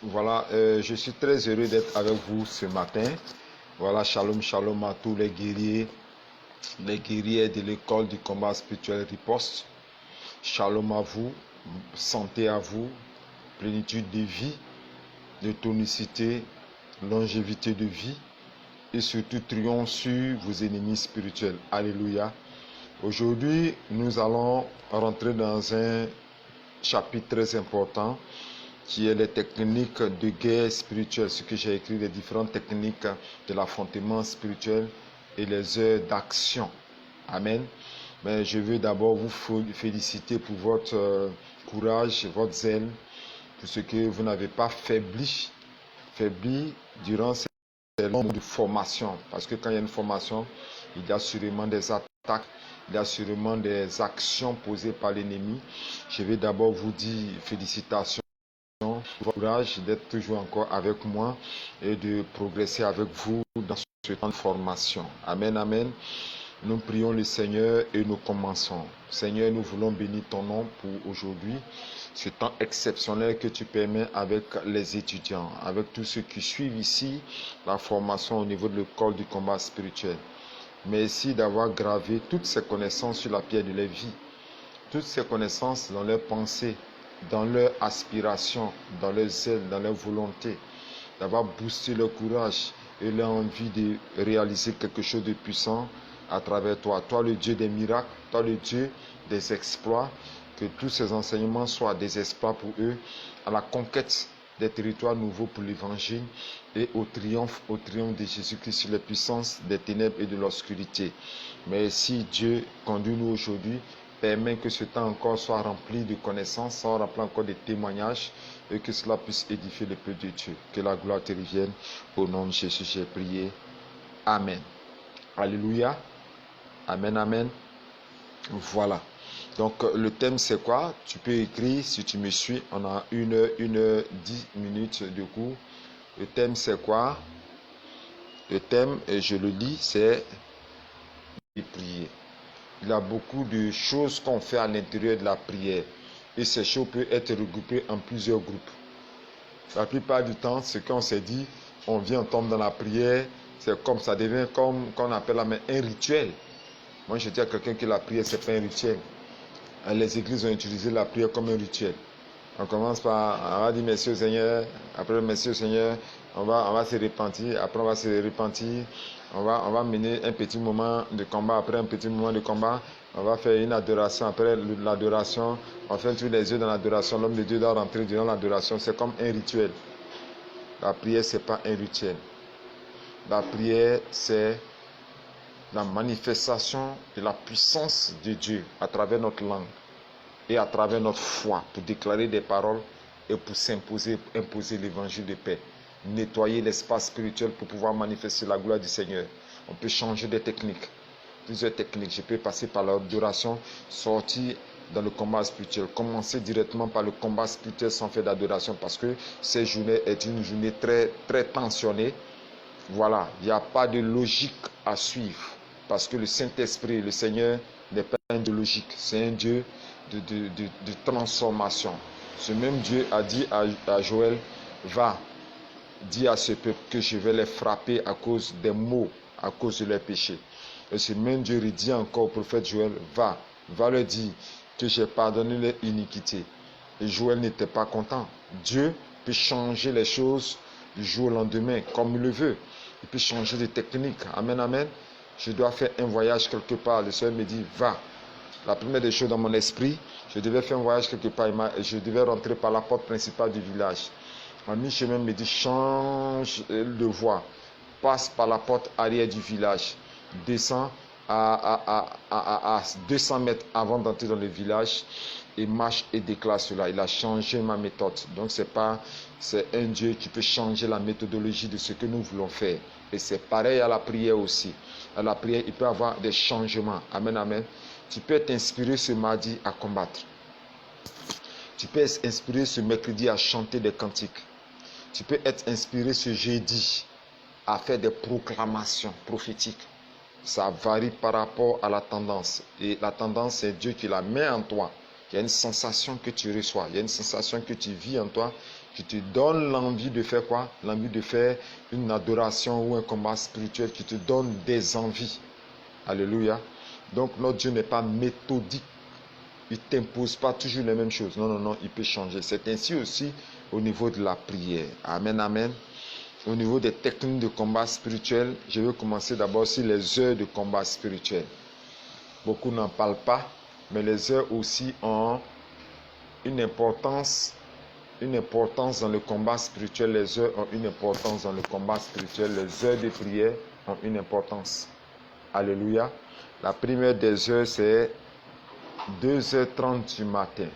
Voilà, je suis très heureux d'être avec vous ce matin. Voilà, shalom, shalom à tous les guerriers de l'école du combat spirituel Riposte. Shalom à vous, santé à vous, plénitude de vie, de tonicité, longévité de vie et surtout triomphe sur vos ennemis spirituels. Alléluia. Aujourd'hui, nous allons rentrer dans un chapitre très important qui est les techniques de guerre spirituelle, ce que j'ai écrit, les différentes techniques de l'affrontement spirituel et les heures d'action. Amen. Mais je veux d'abord vous féliciter pour votre courage, votre zèle, pour ce que vous n'avez pas faibli durant ces moments de formation. Parce que quand il y a une formation, il y a sûrement des attaques, il y a sûrement des actions posées par l'ennemi. Je vais d'abord vous dire félicitations. Courage d'être toujours encore avec moi et de progresser avec vous dans ce temps de formation. Amen, amen. Nous prions le Seigneur et nous commençons. Seigneur, nous voulons bénir ton nom pour aujourd'hui, ce temps exceptionnel que tu permets avec les étudiants, avec tous ceux qui suivent ici la formation au niveau de l'école du combat spirituel. Merci d'avoir gravé toutes ces connaissances sur la pierre de la vie, toutes ces connaissances dans leurs pensées, dans leur aspiration, dans leur zèle, dans leur volonté, d'avoir boosté leur courage et leur envie de réaliser quelque chose de puissant à travers toi. Toi, le Dieu des miracles, toi, le Dieu des exploits, que tous ces enseignements soient des exploits pour eux, à la conquête des territoires nouveaux pour l'évangile et au triomphe de Jésus-Christ sur les puissances des ténèbres et de l'obscurité. Merci Dieu, conduis-nous aujourd'hui. Permets que ce temps encore soit rempli de connaissances, soit rempli encore de témoignages et que cela puisse édifier le peuple de Dieu. Que la gloire te revienne. Au nom de Jésus, j'ai prié. Amen. Alléluia. Amen, amen. Voilà. Donc, le thème, c'est quoi? Tu peux écrire si tu me suis. On a 10 minutes de cours. Le thème, c'est quoi? Le thème, et je le lis, c'est prier. Il y a beaucoup de choses qu'on fait à l'intérieur de la prière. Et ces choses peuvent être regroupées en plusieurs groupes. La plupart du temps, ce qu'on s'est dit, on vient, on tombe dans la prière, c'est comme ça devient comme qu'on appelle un rituel. Moi, je dis à quelqu'un que la prière, c'est pas un rituel. Les églises ont utilisé la prière comme un rituel. On commence par, on va dire merci au Seigneur, après merci au Seigneur, on va se repentir, après on va se repentir, on va mener un petit moment de combat, après un petit moment de combat, on va faire une adoration, après l'adoration, on fait tous les yeux dans l'adoration, l'homme de Dieu doit rentrer durant l'adoration, c'est comme un rituel. La prière, c'est pas un rituel. La prière, c'est la manifestation de la puissance de Dieu à travers notre langue et à travers notre foi pour déclarer des paroles et pour imposer l'évangile de paix. Nettoyer l'espace spirituel pour pouvoir manifester la gloire du Seigneur. On peut changer des techniques, plusieurs techniques. Je peux passer par l'adoration, sortir dans le combat spirituel. Commencer directement par le combat spirituel sans faire d'adoration parce que cette journée est une journée très, très tensionnée. Voilà, il n'y a pas de logique à suivre parce que le Saint-Esprit, le Seigneur, n'est pas un Dieu logique, c'est un Dieu de transformation. Ce même Dieu a dit à Joël, va, dis à ce peuple que je vais les frapper à cause des maux, à cause de leurs péchés. Et ce même Dieu dit encore au prophète Joël, va leur dire que j'ai pardonné leur iniquité. Et Joël n'était pas content. Dieu peut changer les choses du jour au lendemain, comme il le veut. Il peut changer de technique. Amen, amen. Je dois faire un voyage quelque part. Le Seigneur me dit, va. La première des choses dans mon esprit, je devais faire un voyage quelque part. Je devais rentrer par la porte principale du village. À mi-chemin, me dit, change de voie. Passe par la porte arrière du village. Descends à 200 mètres avant d'entrer dans le village et marche et déclare cela. Il a changé ma méthode. Donc c'est un Dieu qui peut changer la méthodologie de ce que nous voulons faire. Et c'est pareil à la prière aussi. À la prière, il peut y avoir des changements. Amen, amen. Tu peux être inspiré ce mardi à combattre. Tu peux être inspiré ce mercredi à chanter des cantiques. Tu peux être inspiré ce jeudi à faire des proclamations prophétiques. Ça varie par rapport à la tendance. Et la tendance, c'est Dieu qui la met en toi. Il y a une sensation que tu reçois. Il y a une sensation que tu vis en toi qui te donne l'envie de faire quoi? L'envie de faire une adoration ou un combat spirituel, qui te donne des envies. Alléluia. Donc notre Dieu n'est pas méthodique. Il ne t'impose pas toujours les mêmes choses. Non, non, non, il peut changer. C'est ainsi aussi au niveau de la prière. Amen, amen. Au niveau des techniques de combat spirituel, je vais commencer d'abord sur les heures de combat spirituel. Beaucoup n'en parlent pas, mais les heures aussi ont une importance dans le combat spirituel. Les heures ont une importance dans le combat spirituel. Les heures de prière ont une importance. Alléluia. La première des heures, c'est 2h30 du matin.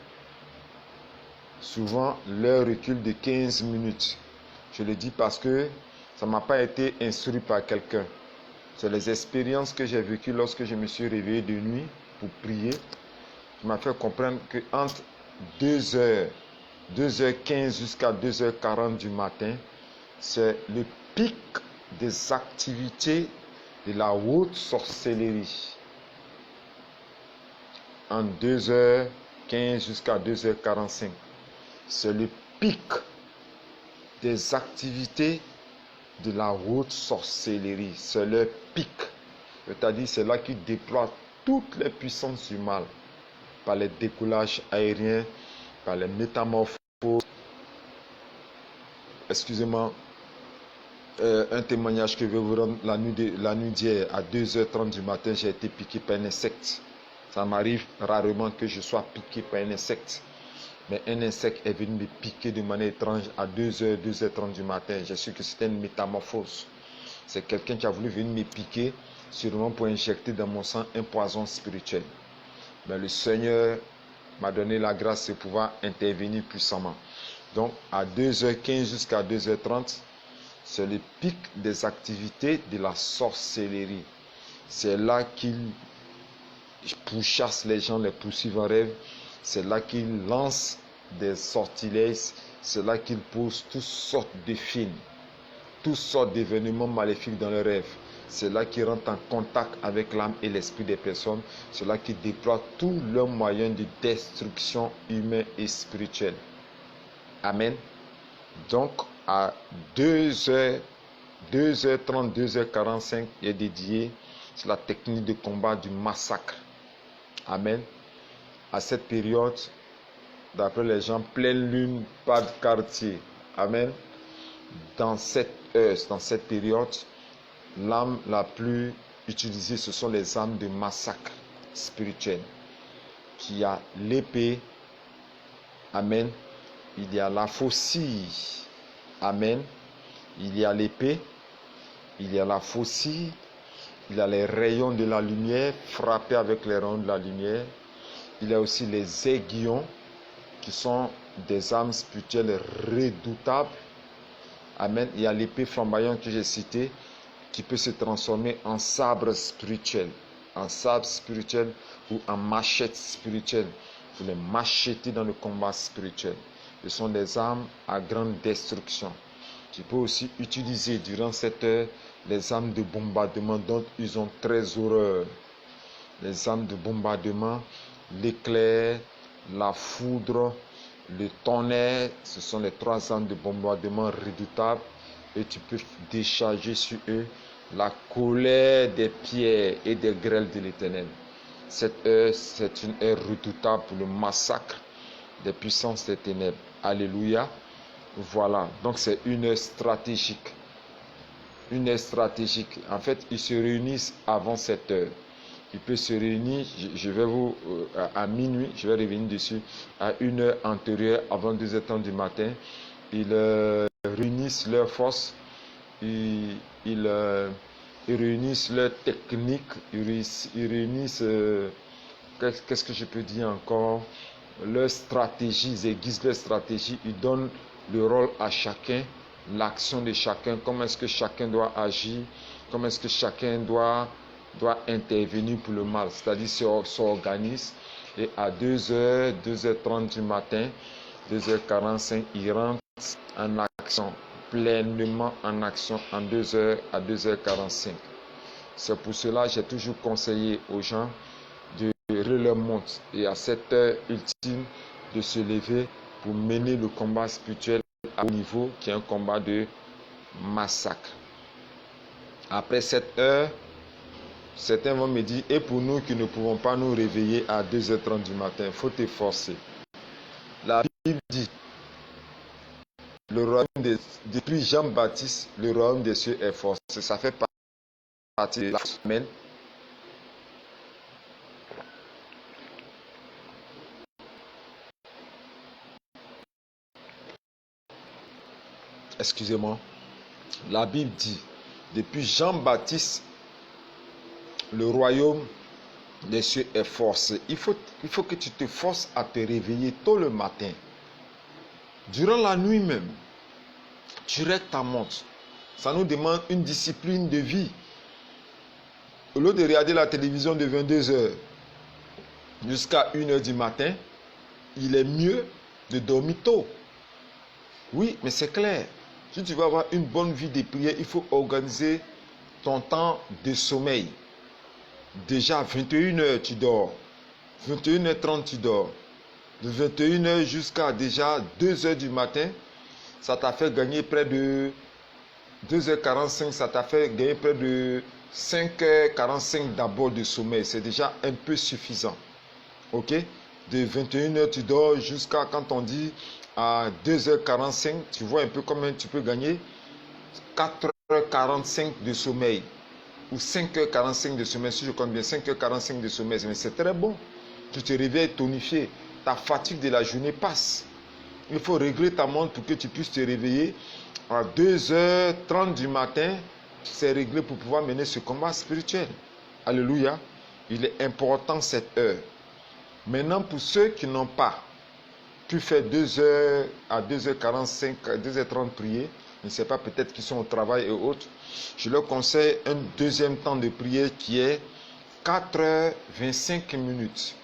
Souvent, l'heure recule de 15 minutes. Je le dis parce que ça ne m'a pas été instruit par quelqu'un. C'est les expériences que j'ai vécues lorsque je me suis réveillé de nuit pour prier. Qui m'a fait comprendre qu'entre 2h15 jusqu'à 2h40 du matin, c'est le pic des activités de la haute sorcellerie. En 2h15 jusqu'à 2h45. C'est le pic des activités de la haute sorcellerie. C'est le pic. C'est-à-dire, c'est là qu'ils déploient toutes les puissances du mal. Par les décollages aériens, par les métamorphoses. Excusez-moi, un témoignage que je vais vous rendre. La nuit d'hier, à 2h30 du matin, j'ai été piqué par un insecte. Ça m'arrive rarement que je sois piqué par un insecte. Mais un insecte est venu me piquer de manière étrange à 2h, 2h30 du matin. J'ai su que c'était une métamorphose. C'est quelqu'un qui a voulu venir me piquer, sûrement pour injecter dans mon sang un poison spirituel. Mais le Seigneur m'a donné la grâce de pouvoir intervenir puissamment. Donc, à 2h15 jusqu'à 2h30, c'est le pic des activités de la sorcellerie. C'est là qu'ils pourchassent les gens, les poursuivent en rêve. C'est là qu'ils lancent des sortilèges. C'est là qu'ils posent toutes sortes de films, toutes sortes d'événements maléfiques dans leurs rêves. C'est là qu'ils rentrent en contact avec l'âme et l'esprit des personnes. C'est là qu'ils déploient tous leurs moyens de destruction humaine et spirituelle. Amen. Donc, à 2h30, 2h45 est dédié sur la technique de combat du massacre. Amen. À cette période, d'après les gens, pleine lune, pas de quartier. Amen. Dans cette heure, dans cette période, l'arme la plus utilisée, ce sont les armes de massacre spirituel. Il y a l'épée. Amen. Il y a la faucille. Amen. Il y a l'épée. Il y a la faucille. Il y a les rayons de la lumière, frappés avec les rayons de la lumière. Il y a aussi les aiguillons, qui sont des armes spirituelles redoutables. Amen. Il y a l'épée flamboyante que j'ai citée, qui peut se transformer en sabre spirituel. En sabre spirituel ou en machette spirituelle. Pour les macheter dans le combat spirituel. Ce sont des armes à grande destruction. Tu peux aussi utiliser durant cette heure les armes de bombardement dont ils ont très horreur. Les armes de bombardement, l'éclair, la foudre, le tonnerre, ce sont les trois armes de bombardement redoutables. Et tu peux décharger sur eux la colère des pierres et des grêles de l'Éternel. Cette heure, c'est une heure redoutable pour le massacre des puissances des ténèbres. Alléluia. Voilà. Donc c'est une heure stratégique. Une heure stratégique. En fait, ils se réunissent avant cette heure. Ils peuvent se réunir, je vais vous, à minuit, je vais revenir dessus, à une heure antérieure, avant 2h30 du matin. Ils réunissent leurs forces, ils réunissent leurs techniques, ils réunissent, qu'est-ce que je peux dire encore, leur stratégie, ils aiguisent leur stratégie, ils donnent le rôle à chacun, l'action de chacun, comment est-ce que chacun doit agir, comment est-ce que chacun doit intervenir pour le mal, c'est-à-dire s'organise, et à 2h, 2h30 du matin, 2h45, ils rentrent en action, pleinement en action, en 2h à 2h45. C'est pour cela que j'ai toujours conseillé aux gens de leur montre et à cette heure ultime de se lever pour mener le combat spirituel à haut niveau, qui est un combat de massacre. Après 7 heures, certains vont me dire, et pour nous qui ne pouvons pas nous réveiller à 2h30 du matin, il faut t'efforcer. La Bible dit, le royaume depuis Jean-Baptiste, le royaume des cieux est forcé. Ça fait partie de la semaine. Excusez-moi. La Bible dit, depuis Jean-Baptiste, le royaume des cieux est forcé. Il faut que tu te forces à te réveiller tôt le matin. Durant la nuit même, tu règles ta montre. Ça nous demande une discipline de vie. Au lieu de regarder la télévision de 22h jusqu'à 1h du matin, il est mieux de dormir tôt. Oui, mais c'est clair. Si tu veux avoir une bonne vie de prière, il faut organiser ton temps de sommeil. Déjà, 21h, tu dors. 21h30, tu dors. De 21h jusqu'à déjà 2h du matin, ça t'a fait gagner près de 2h45, ça t'a fait gagner près de 5h45 d'abord de sommeil. C'est déjà un peu suffisant. Ok? De 21h, tu dors jusqu'à, quand on dit, à 2h45, tu vois un peu combien tu peux gagner. 4h45 de sommeil. Ou 5h45 de sommeil, si je compte bien, 5h45 de sommeil, mais c'est très bon. Tu te réveilles tonifié, ta fatigue de la journée passe. Il faut régler ta montre pour que tu puisses te réveiller à 2h30 du matin. C'est réglé pour pouvoir mener ce combat spirituel. Alléluia. Il est important cette heure. Maintenant, pour ceux qui n'ont pas pu faire 2h à 2h45, à 2h30 prier, je ne sais pas, peut-être qu'ils sont au travail et autres, je leur conseille un deuxième temps de prière qui est 4h25 minutes.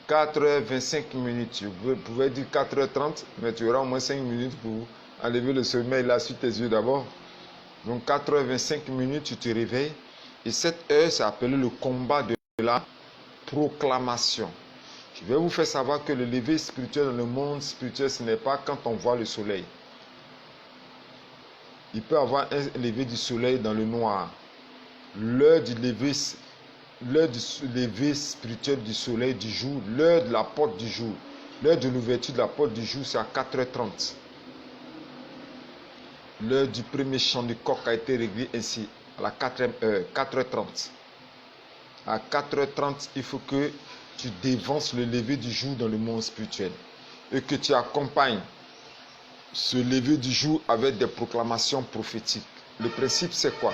4h25 minutes. Je pouvais dire 4h30, mais tu auras au moins 5 minutes pour enlever le sommeil là sur tes yeux d'abord. Donc 4h25 minutes, tu te réveilles. Et cette heure, c'est appelé le combat de la proclamation. Je vais vous faire savoir que le lever spirituel dans le monde spirituel, ce n'est pas quand on voit le soleil. Il peut y avoir un lever du soleil dans le noir. L'heure du lever spirituel du soleil du jour, l'heure de la porte du jour, l'heure de l'ouverture de la porte du jour, c'est à 4h30. L'heure du premier chant du coq a été réglée ainsi, à la 4e heure, 4h30. À 4h30, il faut que tu dévances le lever du jour dans le monde spirituel et que tu accompagnes ce lever du jour avec des proclamations prophétiques. Le principe, c'est quoi?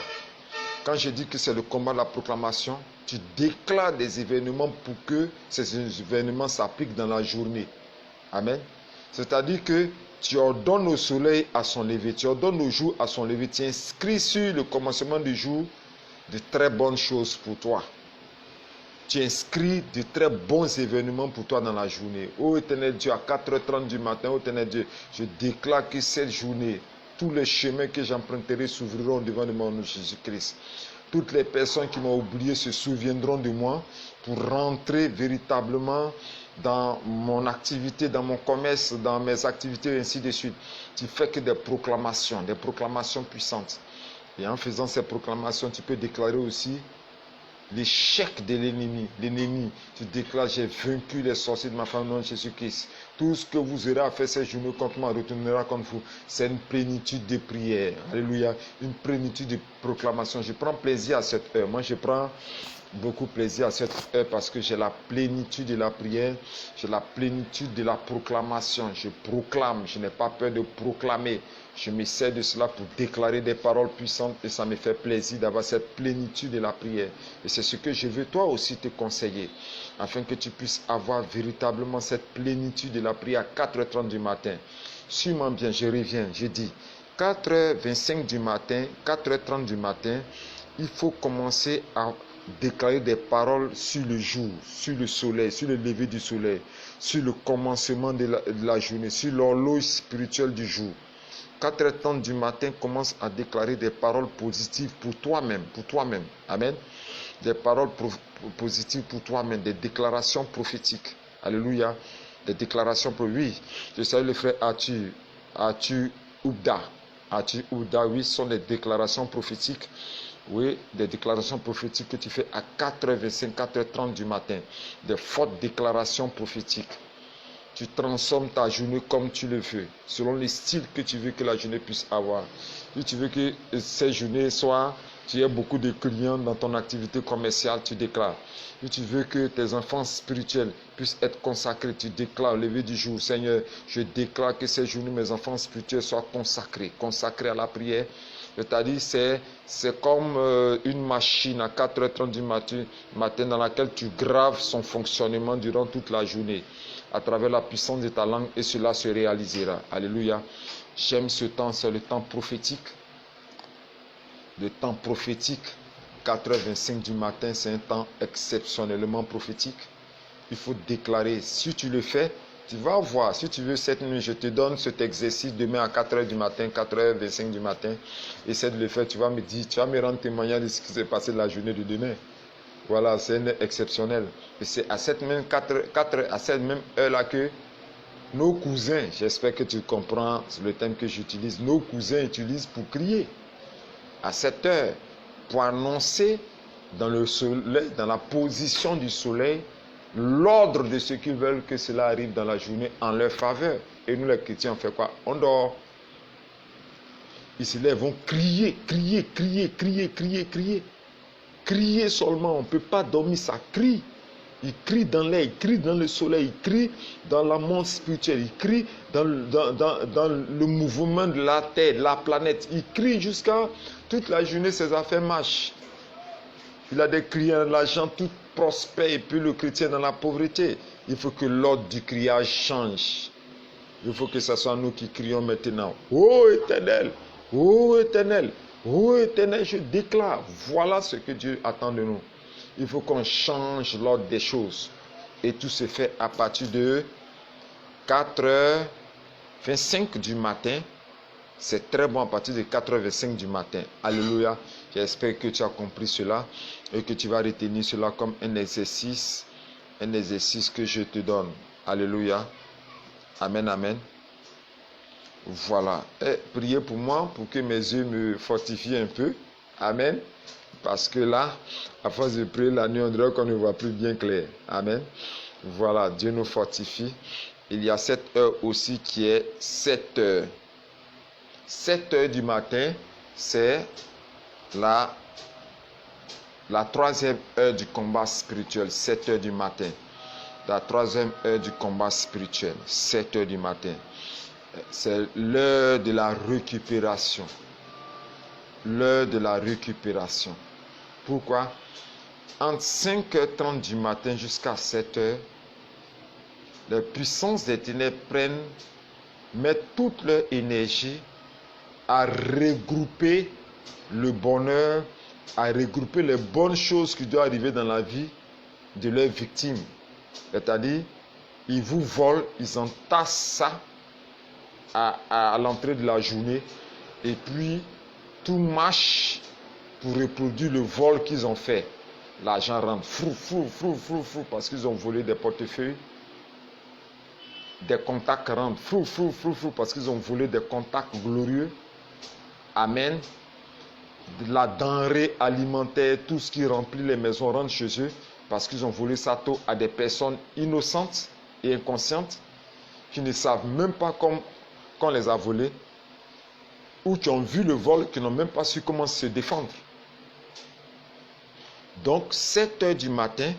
Quand je dis que c'est le combat de la proclamation, tu déclares des événements pour que ces événements s'appliquent dans la journée. Amen. C'est-à-dire que tu ordonnes au soleil à son lever, tu ordonnes au jour à son lever, tu inscris sur le commencement du jour de très bonnes choses pour toi. Tu inscris de très bons événements pour toi dans la journée. Ô éternel Dieu, à 4h30 du matin, ô éternel Dieu, je déclare que cette journée, tous les chemins que j'emprunterai s'ouvriront devant mon nom Jésus-Christ. Toutes les personnes qui m'ont oublié se souviendront de moi pour rentrer véritablement dans mon activité, dans mon commerce, dans mes activités, et ainsi de suite. Tu fais que des proclamations puissantes. Et en faisant ces proclamations, tu peux déclarer aussi l'échec de l'ennemi. L'ennemi, tu déclares, j'ai vaincu les sorciers de ma famille, nom de Jésus-Christ. Tout ce que vous aurez à faire ces journées contre moi retournera contre vous. C'est une plénitude de prière. Alléluia. Une plénitude de proclamation. Je prends plaisir à cette heure. Moi, je prends beaucoup plaisir à cette heure parce que j'ai la plénitude de la prière. J'ai la plénitude de la proclamation. Je proclame. Je n'ai pas peur de proclamer. Je me sers de cela pour déclarer des paroles puissantes et ça me fait plaisir d'avoir cette plénitude de la prière. Et c'est ce que je veux toi aussi te conseiller, afin que tu puisses avoir véritablement cette plénitude de la prière à 4h30 du matin. Suis-moi bien, je reviens, je dis 4h25 du matin, 4h30 du matin, il faut commencer à déclarer des paroles sur le jour, sur le soleil, sur le lever du soleil, sur le commencement de la journée, sur l'horloge spirituelle du jour. 4h30 du matin, commence à déclarer des paroles positives pour toi-même, Amen. Des paroles positives pour toi-même, des déclarations prophétiques. Alléluia. Des déclarations prophétiques. Oui, je salue le frère Arthur Oubda. Arthur Oubda, oui, ce sont des déclarations prophétiques. Oui, des déclarations prophétiques que tu fais à 4h25, 4h30 du matin. Des fortes déclarations prophétiques. Tu transformes ta journée comme tu le veux, selon les styles que tu veux que la journée puisse avoir. Si tu veux que cette journée soit, tu aies beaucoup de clients dans ton activité commerciale, tu déclares. Si tu veux que tes enfants spirituels puissent être consacrés, tu déclares au lever du jour, Seigneur, je déclare que cette journée, mes enfants spirituels soient consacrés à la prière. C'est-à-dire, c'est comme une machine à 4h30 du matin dans laquelle tu graves son fonctionnement durant toute la journée à travers la puissance de ta langue et cela se réalisera. Alléluia. J'aime ce temps, c'est le temps prophétique. Le temps prophétique, 4h25 du matin, c'est un temps exceptionnellement prophétique. Il faut déclarer. Si tu le fais, tu vas voir. Si tu veux cette nuit, je te donne cet exercice demain à 4h du matin, 4h25 du matin. Essaie de le faire. Tu vas me dire, tu vas me rendre témoignage de ce qui s'est passé la journée de demain. Voilà, c'est exceptionnel. Et c'est à cette même heure-là que nos cousins, j'espère que tu comprends le thème que j'utilise, nos cousins utilisent pour crier. À cette heure, pour annoncer dans le soleil, dans la position du soleil, l'ordre de ce qu'ils veulent que cela arrive dans la journée en leur faveur. Et nous les chrétiens, on fait quoi? On dort. Ici, là, ils vont crier. Crier seulement, on ne peut pas dormir, ça crie. Il crie dans l'air, il crie dans le soleil, il crie dans la monde spirituel, il crie dans le mouvement de la terre, de la planète. Il crie jusqu'à toute la journée, ses affaires marchent. Il a des clients, l'argent tout prospère et puis le chrétien dans la pauvreté. Il faut que l'ordre du criage change. Il faut que ce soit nous qui crions maintenant. Oh Éternel, oh Éternel. Oh Éternel, je déclare, voilà ce que Dieu attend de nous. Il faut qu'on change l'ordre des choses. Et tout se fait à partir de 4h25 du matin. C'est très bon à partir de 4h25 du matin. Alléluia. J'espère que tu as compris cela et que tu vas retenir cela comme un exercice que je te donne. Alléluia. Amen, amen. Voilà. Et priez pour moi, pour que mes yeux me fortifient un peu. Amen. Parce que là, à force de prier la nuit, on dirait qu'on ne voit plus bien clair. Amen. Voilà, Dieu nous fortifie. Il y a cette heure aussi qui est 7 heures. 7 heures du matin, c'est la troisième heure du combat spirituel. 7 heures du matin. La troisième heure du combat spirituel. 7 heures du matin. C'est l'heure de la récupération. L'heure de la récupération. Pourquoi? Entre 5h30 du matin jusqu'à 7h, les puissances des ténèbres mettent toute leur énergie à regrouper le bonheur, à regrouper les bonnes choses qui doivent arriver dans la vie de leurs victimes. C'est-à-dire, ils vous volent, ils entassent ça à l'entrée de la journée et puis tout marche pour reproduire le vol qu'ils ont fait. L'argent rentre frou parce qu'ils ont volé des portefeuilles. Des contacts rentrent frou parce qu'ils ont volé des contacts glorieux. Amen. De la denrée alimentaire, tout ce qui remplit les maisons rentre chez eux parce qu'ils ont volé ça tôt à des personnes innocentes et inconscientes qui ne savent même pas qu'on les a volés ou qui ont vu le vol, qui n'ont même pas su comment se défendre. Donc, 7 heures du matin,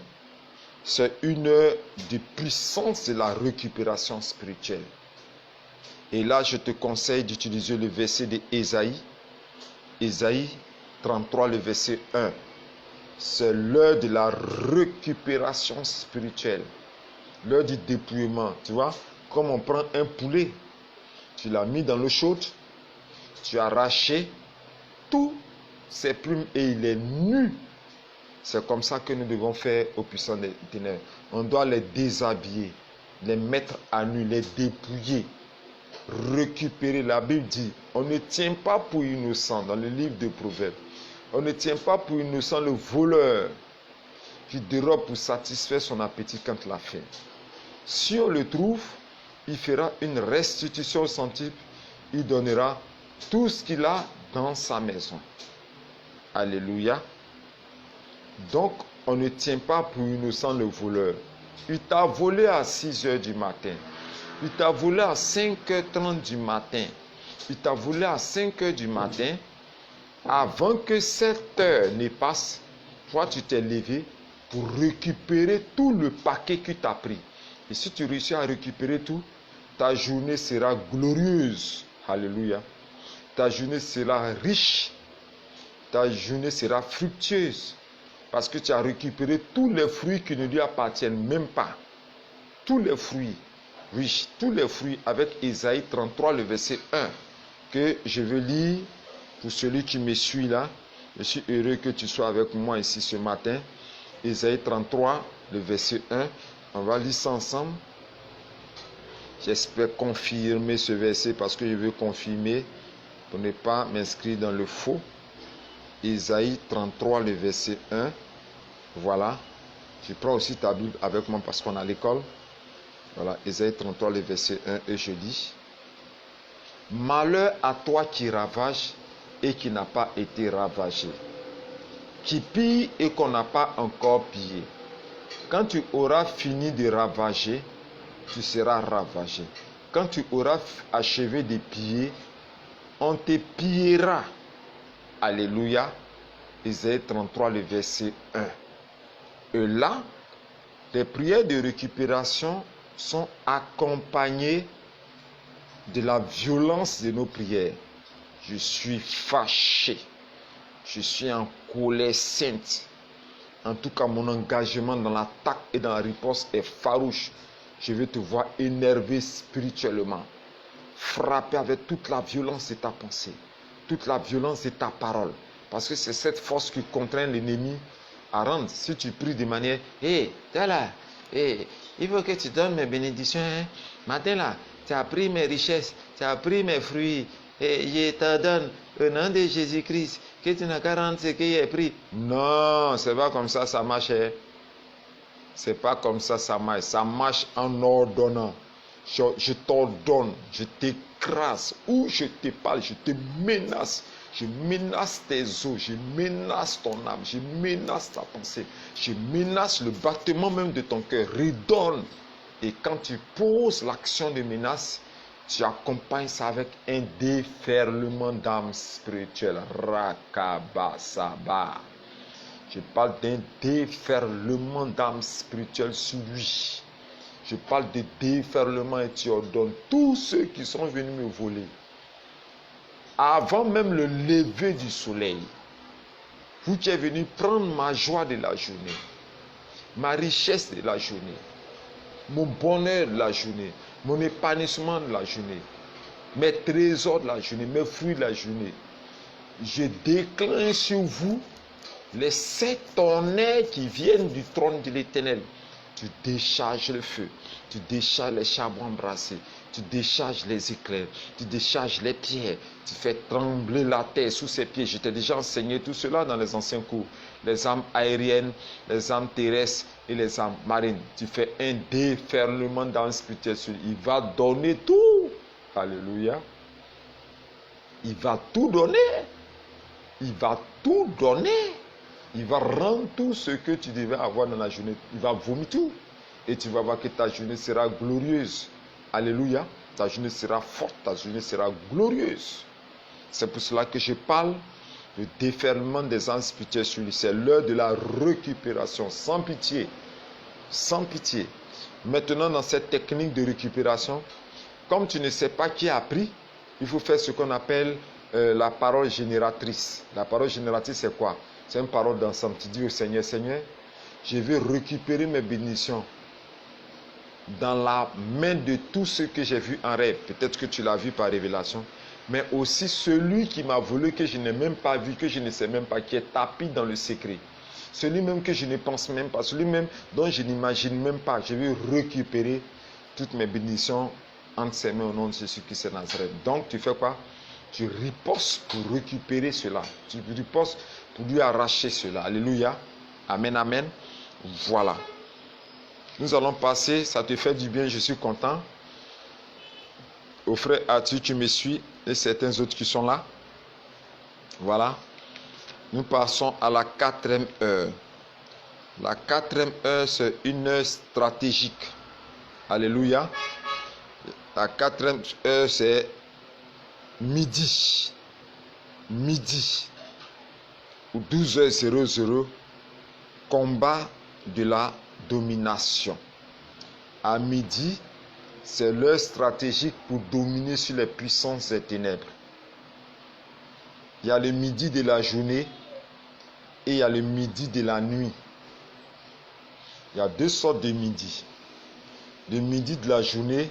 c'est une heure de puissance de la récupération spirituelle. Et là, je te conseille d'utiliser le verset d'Ésaïe. Ésaïe 33, le verset 1. C'est l'heure de la récupération spirituelle. L'heure du dépouillement. Tu vois, comme on prend un poulet, tu l'as mis dans l'eau chaude, tu as arraché tous ses plumes et il est nu. C'est comme ça que nous devons faire aux puissants des ténèbres. On doit les déshabiller, les mettre à nu, les dépouiller, récupérer. La Bible dit, on ne tient pas pour innocent, dans le livre de Proverbes, on ne tient pas pour innocent le voleur qui dérobe pour satisfaire son appétit quand il a faim. Si on le trouve, il fera une restitution au centuple. Il donnera tout ce qu'il a dans sa maison. Alléluia. Donc, on ne tient pas pour innocent le voleur. Il t'a volé à 6 heures du matin. Il t'a volé à 5h30 du matin. Il t'a volé à 5 heures du matin. Avant que 7 heures ne passe, toi, tu t'es levé pour récupérer tout le paquet que tu as pris. Et si tu réussis à récupérer tout, ta journée sera glorieuse. Alléluia. Ta journée sera riche. Ta journée sera fructueuse. Parce que tu as récupéré tous les fruits qui ne lui appartiennent même pas. Tous les fruits. Oui, tous les fruits avec Ésaïe 33, le verset 1. Que je veux lire pour celui qui me suit là. Je suis heureux que tu sois avec moi ici ce matin. Ésaïe 33, le verset 1. On va lire ça ensemble. J'espère confirmer ce verset parce que je veux confirmer pour ne pas m'inscrire dans le faux. Ésaïe 33, le verset 1. Voilà. Je prends aussi ta Bible avec moi parce qu'on est à l'école. Voilà. Ésaïe 33, le verset 1. Et je dis: Malheur à toi qui ravage et qui n'a pas été ravagé, qui pille et qu'on n'a pas encore pillé. Quand tu auras fini de ravager, tu seras ravagé. Quand tu auras achevé de piller, on te pillera. Alléluia. Ésaïe 33, le verset 1. Et là, les prières de récupération sont accompagnées de la violence de nos prières. Je suis fâché. Je suis en colère sainte. En tout cas, mon engagement dans l'attaque et dans la riposte est farouche. Je veux te voir énervé spirituellement. Frappé avec toute la violence de ta pensée. Toute la violence de ta parole. Parce que c'est cette force qui contraint l'ennemi à rendre. Si tu pries de manière: Hé, t'es là. Hey, il faut que tu donnes mes bénédictions. Matin là, tu as pris mes richesses. Tu as pris mes fruits. Et je te donne au nom de Jésus-Christ que tu n'as qu'à rendre ce que j'ai pris. Non, c'est pas comme ça marche. C'est pas comme ça marche. Ça marche en ordonnant. Je t'ordonne, je t'écrase. Ou je te parle, je te menace. Je menace tes os, je menace ton âme, je menace ta pensée. Je menace le battement même de ton cœur. Redonne. Et quand tu poses l'action de menace, tu accompagnes ça avec un déferlement d'âme spirituelle. Rakabasaba. Je parle d'un déferlement d'âme spirituelle sur lui. Je parle de déferlement et tu ordonnes tous ceux qui sont venus me voler. Avant même le lever du soleil, vous qui êtes venus prendre ma joie de la journée, ma richesse de la journée, mon bonheur de la journée, mon épanouissement de la journée, mes trésors de la journée, mes fruits de la journée, je déclenche sur vous les 7 tonnerres qui viennent du trône de l'Éternel. Tu décharges le feu, tu décharges les charbons embrassés, tu décharges les éclairs, tu décharges les pierres, tu fais trembler la terre sous ses pieds. Je t'ai déjà enseigné tout cela dans les anciens cours. Les armes aériennes, les armes terrestres et les armes marines. Tu fais un déferlement dans le spirituel. Il va donner tout. Alléluia. Il va tout donner. Il va tout donner. Il va rendre tout ce que tu devais avoir dans la journée. Il va vomir tout. Et tu vas voir que ta journée sera glorieuse. Alléluia. Ta journée sera forte. Ta journée sera glorieuse. C'est pour cela que je parle de déferlement des âmes spirituelles sur lui. C'est l'heure de la récupération. Sans pitié. Sans pitié. Maintenant, dans cette technique de récupération, comme tu ne sais pas qui a pris, il faut faire ce qu'on appelle la parole génératrice. La parole génératrice, c'est quoi? C'est une parole d'ensemble. Tu dis au Seigneur: Seigneur, je veux récupérer mes bénédictions dans la main de tous ceux que j'ai vus en rêve. Peut-être que tu l'as vu par révélation. Mais aussi celui qui m'a volé, que je n'ai même pas vu, que je ne sais même pas, qui est tapis dans le secret. Celui même que je ne pense même pas, celui même dont je n'imagine même pas. Je veux récupérer toutes mes bénédictions entre ses mains au nom de Jésus-Christ de Nazareth. Donc tu fais quoi? Tu ripostes pour récupérer cela. Tu ripostes pour lui arracher cela. Alléluia. Amen, amen. Voilà. Nous allons passer, ça te fait du bien, je suis content. Au frère Arthur, tu me suis, et certains autres qui sont là. Voilà. Nous passons à la 4e heure. La 4e heure, c'est une heure stratégique. Alléluia. La 4e heure, c'est midi. Midi. Ou 12h00. Combat de la domination. À midi, c'est l'heure stratégique pour dominer sur les puissances des ténèbres. Il y a le midi de la journée et il y a le midi de la nuit. Il y a 2 sortes de midi. Le midi de la journée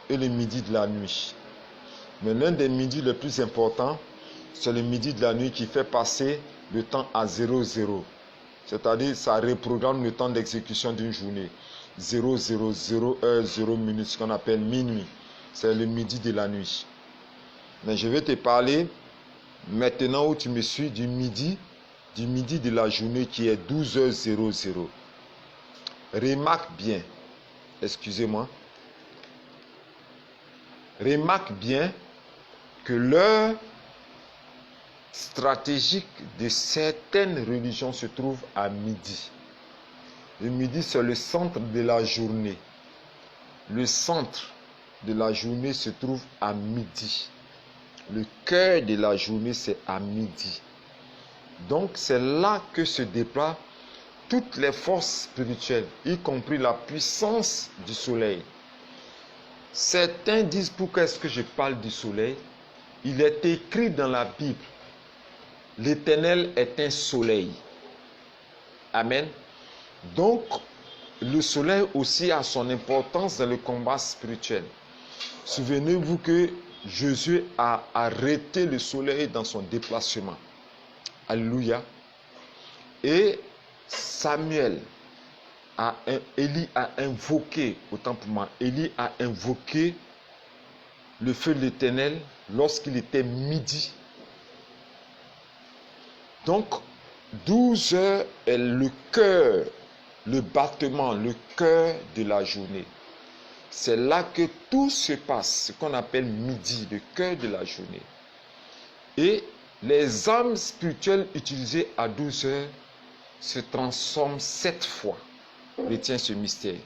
et le midi de la nuit. Mais l'un des midis les plus importants, c'est le midi de la nuit qui fait passer le temps à 00. C'est-à-dire, ça reprogramme le temps d'exécution d'une journée. 0, 0, 0 heure, 0 minute, ce qu'on appelle minuit. C'est le midi de la nuit. Mais je vais te parler maintenant où tu me suis du midi de la journée qui est 12h00. Remarque bien, excusez-moi, remarque bien que l'heure stratégique de certaines religions se trouve à midi. Le midi, c'est le centre de la journée. Le centre de la journée se trouve à midi. Le cœur de la journée, c'est à midi. Donc, c'est là que se déploient toutes les forces spirituelles, y compris la puissance du soleil. Certains disent, pourquoi est-ce que je parle du soleil? Il est écrit dans la Bible, l'Éternel est un soleil. Amen. Donc, le soleil aussi a son importance dans le combat spirituel. Souvenez-vous que Jésus a arrêté le soleil dans son déplacement. Alléluia. Et Élie a invoqué, autant pour moi, Élie a invoqué le feu de l'Éternel lorsqu'il était midi. Donc, 12 heures est le cœur, le battement, le cœur de la journée. C'est là que tout se passe, ce qu'on appelle midi, le cœur de la journée. Et les âmes spirituelles utilisées à 12 heures se transforment 7 fois. Retiens ce mystère.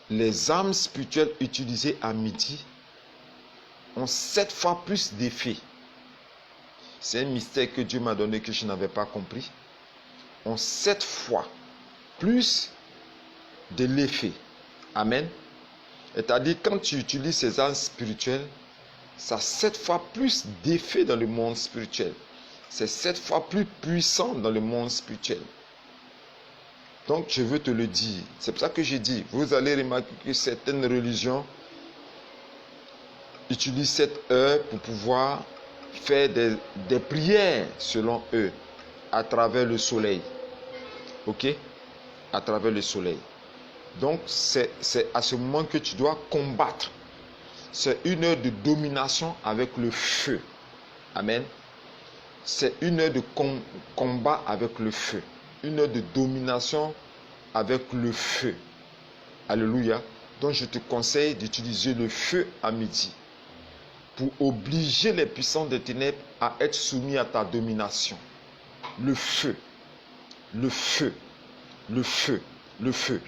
Les âmes spirituelles utilisées à midi ont 7 fois plus d'effet. C'est un mystère que Dieu m'a donné que je n'avais pas compris. Ont 7 fois plus de l'effet. Amen. C'est-à-dire, quand tu utilises ces âmes spirituelles, ça a 7 fois plus d'effet dans le monde spirituel. C'est 7 fois plus puissant dans le monde spirituel. Donc, je veux te le dire. C'est pour ça que j'ai dit, vous allez remarquer que certaines religions utilisent cette heure pour pouvoir faire des prières, selon eux, à travers le soleil. Ok? À travers le soleil. Donc, c'est à ce moment que tu dois combattre. C'est une heure de domination avec le feu. Amen. C'est une heure de combat avec le feu. Une heure de domination avec le feu. Alléluia. Donc, je te conseille d'utiliser le feu à midi pour obliger les puissants des ténèbres à être soumis à ta domination. Le feu. Le feu. Le feu. Le feu.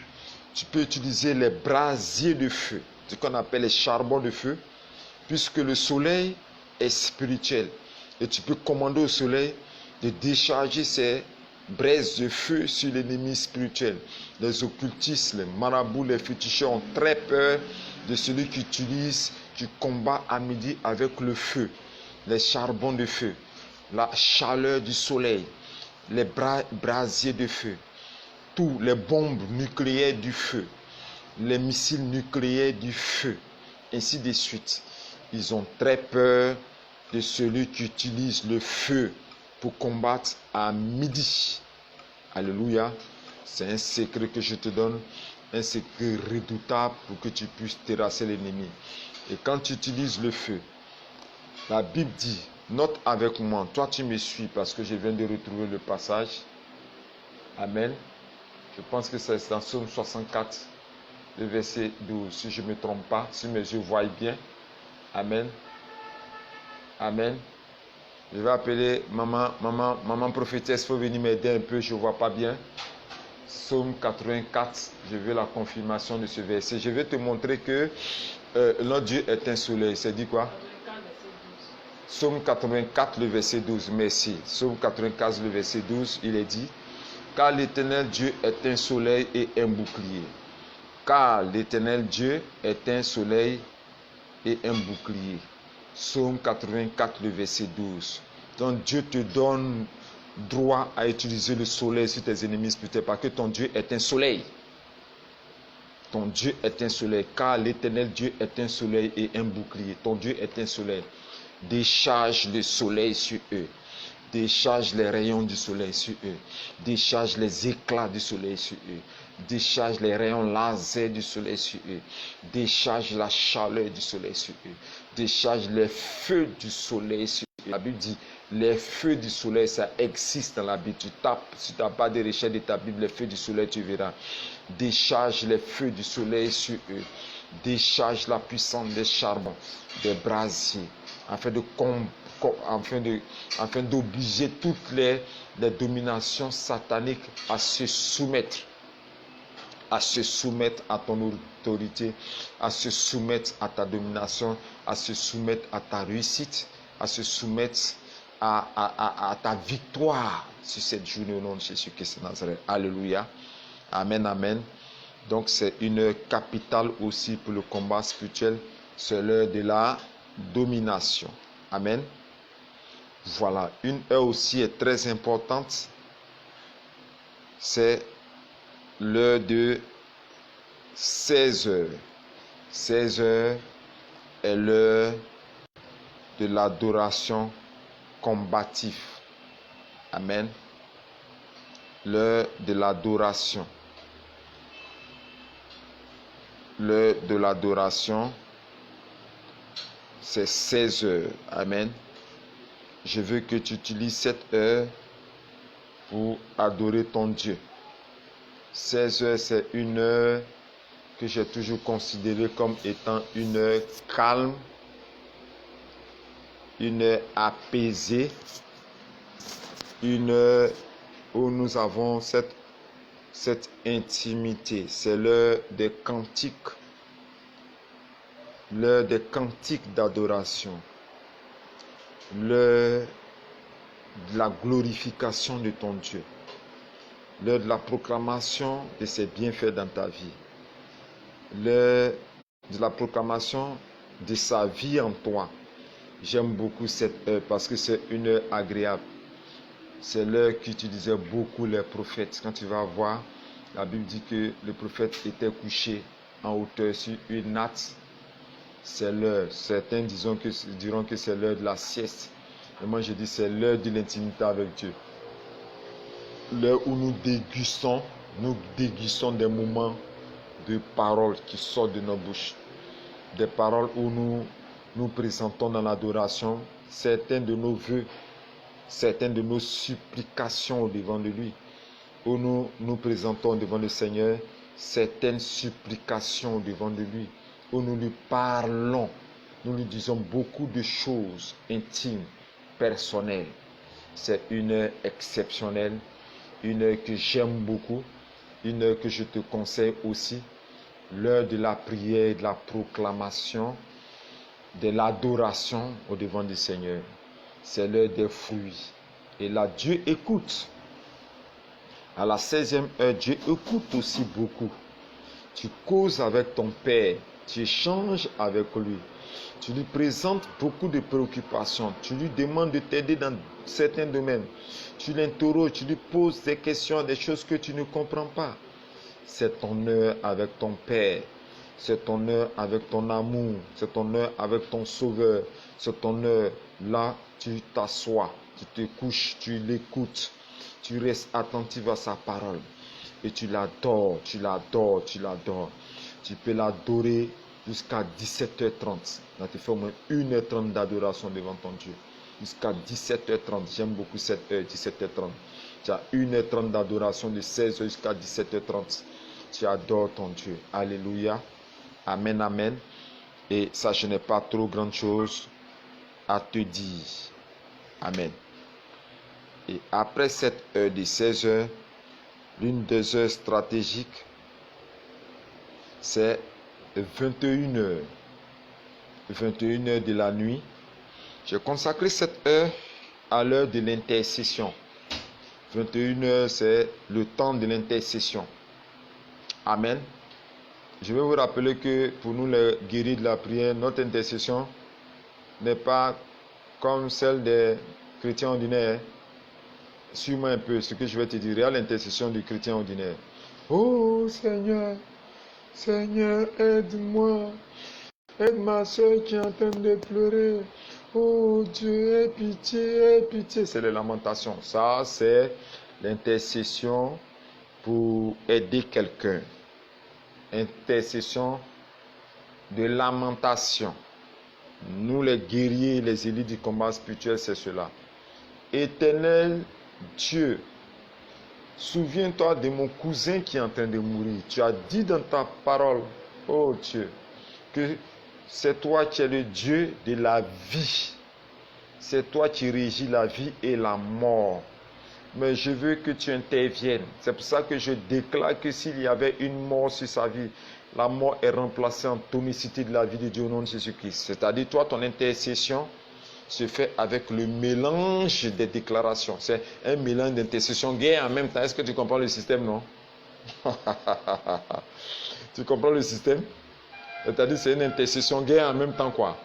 Tu peux utiliser les brasiers de feu, ce qu'on appelle les charbons de feu, puisque le soleil est spirituel. Et tu peux commander au soleil de décharger ses braises de feu sur l'ennemi spirituel. Les occultistes, les marabouts, les féticheurs ont très peur de celui qui utilise, qui combat à midi avec le feu, les charbons de feu, la chaleur du soleil, les brasiers de feu. Tous les bombes nucléaires du feu, les missiles nucléaires du feu, ainsi de suite. Ils ont très peur de celui qui utilise le feu pour combattre à midi. Alléluia. C'est un secret que je te donne, un secret redoutable pour que tu puisses terrasser l'ennemi. Et quand tu utilises le feu, la Bible dit, note avec moi, toi tu me suis parce que je viens de retrouver le passage. Amen. Je pense que c'est dans Psaume 64, le verset 12. Si je ne me trompe pas, si mes yeux voient bien. Amen. Amen. Je vais appeler maman prophétesse, il faut venir m'aider un peu, je ne vois pas bien. Psaume 84, je veux la confirmation de ce verset. Je vais te montrer que notre Dieu est un soleil. C'est dit quoi? Psaume 84, le verset 12. Merci. Psaume 95, le verset 12, il est dit: car l'Éternel Dieu est un soleil et un bouclier. Car l'Éternel Dieu est un soleil et un bouclier. Psaume 84, le verset 12. Donc Dieu te donne droit à utiliser le soleil sur tes ennemis spirituels parce que ton Dieu est un soleil. Ton Dieu est un soleil, car l'Éternel Dieu est un soleil et un bouclier. Ton Dieu est un soleil. Décharge le soleil sur eux. Décharge les rayons du soleil sur eux. Décharge les éclats du soleil sur eux. Décharge les rayons laser du soleil sur eux. Décharge la chaleur du soleil sur eux. Décharge les feux du soleil sur eux. La Bible dit, les feux du soleil, ça existe dans la Bible. Tu tapes, si tu n'as pas de recherche de ta Bible, les feux du soleil, tu verras. Décharge les feux du soleil sur eux. Décharge la puissance des charbons, des brasiers, afin d'obliger toutes les dominations sataniques à se soumettre à ton autorité, à se soumettre à ta domination, à se soumettre à ta réussite, à se soumettre à ta victoire sur cette journée au nom de Jésus-Christ de Nazareth. Alléluia. Amen, amen. Donc c'est une capitale aussi pour le combat spirituel, c'est l'heure de la domination. Amen. Voilà, une heure aussi est très importante, c'est l'heure de 16 heures. 16 heures est l'heure de l'adoration combative. Amen. L'heure de l'adoration. L'heure de l'adoration, c'est 16 heures. Amen. Je veux que tu utilises cette heure pour adorer ton Dieu. 16 heures, c'est une heure que j'ai toujours considérée comme étant une heure calme, une heure apaisée, une heure où nous avons cette intimité. C'est l'heure des cantiques, l'heure des cantiques d'adoration, l'heure de la glorification de ton Dieu, l'heure de la proclamation de ses bienfaits dans ta vie, l'heure de la proclamation de sa vie en toi. J'aime beaucoup cette heure parce que c'est une heure agréable. C'est l'heure qu'utilisaient beaucoup les prophètes. Quand tu vas voir, la Bible dit que le prophète était couché en hauteur sur une natte. C'est l'heure. Certains diront que c'est l'heure de la sieste. Et moi je dis c'est l'heure de l'intimité avec Dieu. L'heure où nous dégustons des moments de paroles qui sortent de nos bouches. Des paroles où nous présentons dans l'adoration certains de nos vœux, certaines de nos supplications au devant de lui, où nous présentons devant le Seigneur certaines supplications au devant de lui, où nous lui parlons, nous lui disons beaucoup de choses intimes, personnelles. C'est une heure exceptionnelle, une heure que j'aime beaucoup, une heure que je te conseille aussi, l'heure de la prière, de la proclamation, de l'adoration au devant du Seigneur. C'est l'heure des fruits. Et là, Dieu écoute. À la 16e heure, Dieu écoute aussi beaucoup. Tu causes avec ton Père, tu échanges avec lui. Tu lui présentes beaucoup de préoccupations. Tu lui demandes de t'aider dans certains domaines. Tu l'interroges, tu lui poses des questions, des choses que tu ne comprends pas. C'est ton heure avec ton Père. C'est ton heure avec ton amour. C'est ton heure avec ton Sauveur. C'est ton heure. Là, tu t'assois, tu te couches, tu l'écoutes. Tu restes attentif à sa parole. Et tu l'adores, tu l'adores, tu l'adores. Tu peux l'adorer jusqu'à 17h30. Là, tu fais au moins 1h30 d'adoration devant ton Dieu. Jusqu'à 17h30. J'aime beaucoup cette heure, 17h30. Tu as 1h30 d'adoration de 16h jusqu'à 17h30. Tu adores ton Dieu. Alléluia. Amen, amen. Et ça, je n'ai pas trop grande chose à te dire. Amen. Et après cette heure de 16h, l'une des heures stratégiques, c'est 21h. 21h de la nuit. J'ai consacré cette heure à l'heure de l'intercession. 21h, c'est le temps de l'intercession. Amen. Je vais vous rappeler que pour nous les guéris de la prière, notre intercession n'est pas comme celle des chrétiens ordinaires. Suis-moi un peu ce que je vais te dire. Regarde l'intercession du chrétien ordinaire. Oh Seigneur, Seigneur, aide-moi. Aide ma soeur qui est en train de pleurer. Oh Dieu, aie pitié, aie pitié. C'est les lamentations. Ça, c'est l'intercession pour aider quelqu'un. Intercession de lamentation. Nous, les guerriers, les élites du combat spirituel, c'est cela. Éternel Dieu, souviens-toi de mon cousin qui est en train de mourir. Tu as dit dans ta parole, oh Dieu, que c'est toi qui es le Dieu de la vie. C'est toi qui régis la vie et la mort. Mais je veux que tu interviennes. C'est pour ça que je déclare que s'il y avait une mort sur sa vie, la mort est remplacée en tonicité de la vie de Dieu au nom de Jésus-Christ. C'est-à-dire, toi, ton intercession se fait avec le mélange des déclarations. C'est un mélange d'intercession gay en même temps. Est-ce que tu comprends le système, non? Tu comprends le système? C'est-à-dire, c'est une intercession gay en même temps, quoi.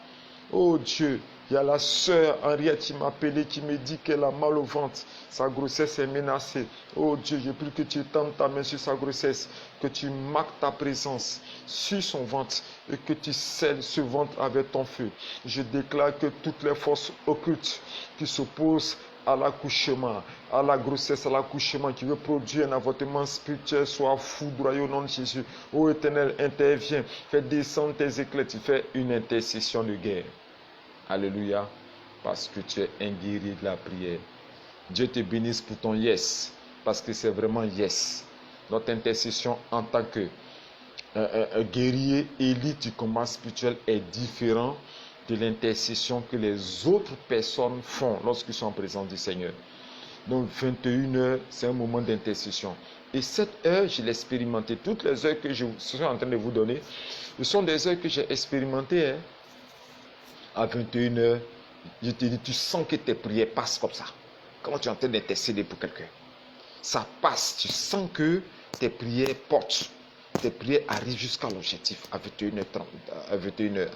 Oh Dieu, il y a la sœur Henriette qui m'a appelé, qui me dit qu'elle a mal au ventre. Sa grossesse est menacée. Oh Dieu, j'ai pris que tu étendes ta main sur sa grossesse, que tu marques ta présence sur son ventre et que tu scelles ce ventre avec ton feu. Je déclare que toutes les forces occultes qui s'opposent à l'accouchement, à la grossesse, à l'accouchement, qui veut produire un avortement spirituel, soit foudroyé au nom de Jésus. Ô Éternel, interviens, fais descendre tes éclats, tu fais une intercession de guerre. Alléluia, parce que tu es un guerrier de la prière. Dieu te bénisse pour ton yes, parce que c'est vraiment yes. Notre intercession en tant que un guerrier élite du combat spirituel est différent de l'intercession que les autres personnes font lorsqu'ils sont en présence du Seigneur. Donc 21h, c'est un moment d'intercession. Et cette heure, je l'ai expérimenté. Toutes les heures que je suis en train de vous donner, ce sont des heures que j'ai expérimentées. À 21h, je te dis, tu sens que tes prières passent comme ça. Quand tu es en train d'intercéder pour quelqu'un, ça passe. Tu sens que tes prières portent. Tes prières arrivent jusqu'à l'objectif à 21h30, à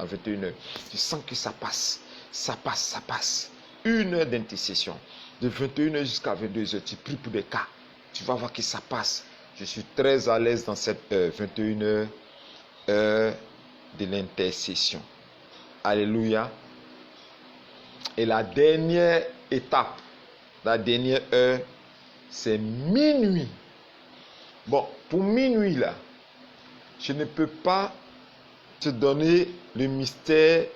21h. Tu sens que ça passe. Ça passe, ça passe. 1 heure d'intercession. De 21h jusqu'à 22h, tu pries pour des cas. Tu vas voir que ça passe. Je suis très à l'aise dans cette heure. 21h, heure de l'intercession. Alléluia. Et la dernière étape, la dernière heure, c'est minuit. Bon, pour minuit là, je ne peux pas te donner le mystère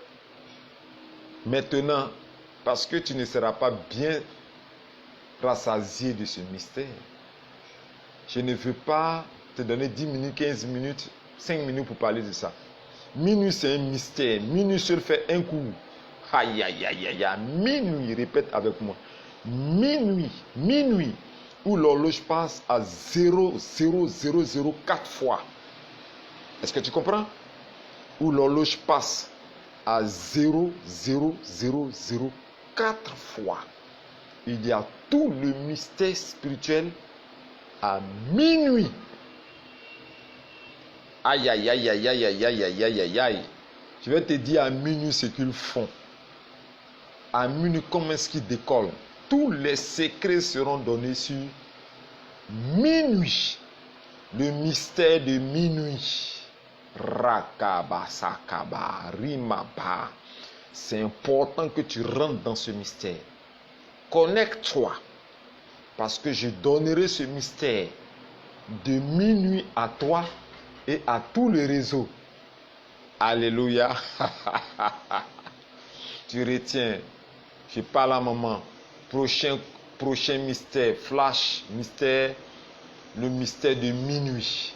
maintenant parce que tu ne seras pas bien rassasié de ce mystère. Je ne veux pas te donner 10 minutes, 15 minutes, 5 minutes pour parler de ça. Minuit, c'est un mystère. Minuit seul fait un coup. Aïe, aïe, aïe, aïe, aïe. Minuit, répète avec moi. Minuit, minuit, où l'horloge passe à 0,0004 fois. Est-ce que tu comprends? Où l'horloge passe à 0,0004 fois. Il y a tout le mystère spirituel à minuit. Aïe, aïe, aïe, aïe, aïe, aïe, aïe, aïe, aïe, aïe, aïe. Je vais te dire à minuit ce qu'ils font. À minuit, comment est-ce qu'ils décollent? Tous les secrets seront donnés sur minuit. Le mystère de minuit. Rakaba, sakaba, rimaba. C'est important que tu rentres dans ce mystère. Connecte-toi. Parce que je donnerai ce mystère de minuit à toi et à tout le réseau. Alléluia. Tu retiens. Je parle à maman. Prochain prochain mystère, flash, mystère, le mystère de minuit.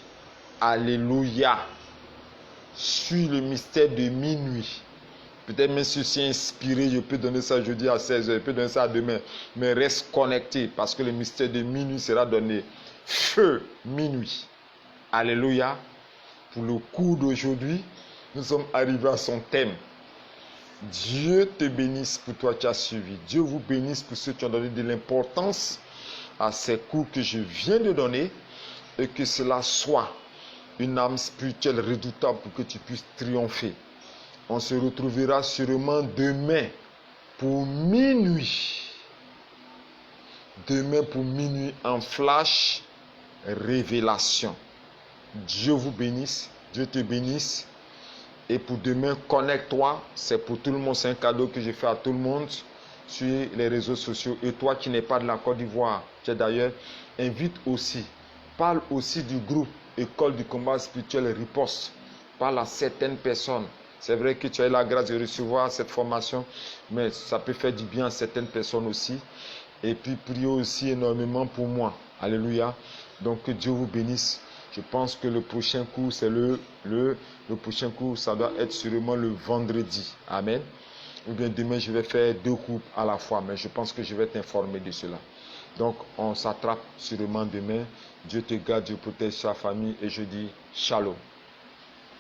Alléluia. Suis le mystère de minuit. Peut-être même si je suis inspiré, je peux donner ça jeudi à 16h, je peux donner ça demain. Mais reste connecté parce que le mystère de minuit sera donné. Feu, minuit. Alléluia. Pour le cours d'aujourd'hui, nous sommes arrivés à son thème. Dieu te bénisse pour toi qui as suivi. Dieu vous bénisse pour ceux qui ont donné de l'importance à ces cours que je viens de donner et que cela soit une âme spirituelle redoutable pour que tu puisses triompher. On se retrouvera sûrement demain pour minuit. Demain pour minuit en flash révélation. Dieu vous bénisse. Dieu te bénisse. Et pour demain, connecte-toi. C'est pour tout le monde. C'est un cadeau que je fais à tout le monde sur les réseaux sociaux. Et toi qui n'es pas de la Côte d'Ivoire, tu es d'ailleurs, invite aussi. Parle aussi du groupe École du combat spirituel Riposte. Parle à certaines personnes. C'est vrai que tu as eu la grâce de recevoir cette formation, mais ça peut faire du bien à certaines personnes aussi. Et puis, priez aussi énormément pour moi. Alléluia. Donc, que Dieu vous bénisse. Je pense que le prochain cours, c'est le prochain cours, ça doit être sûrement le vendredi. Amen. Ou bien demain, je vais faire 2 cours à la fois, mais je pense que je vais t'informer de cela. Donc, on s'attrape sûrement demain. Dieu te garde, Dieu protège sa famille et je dis shalom.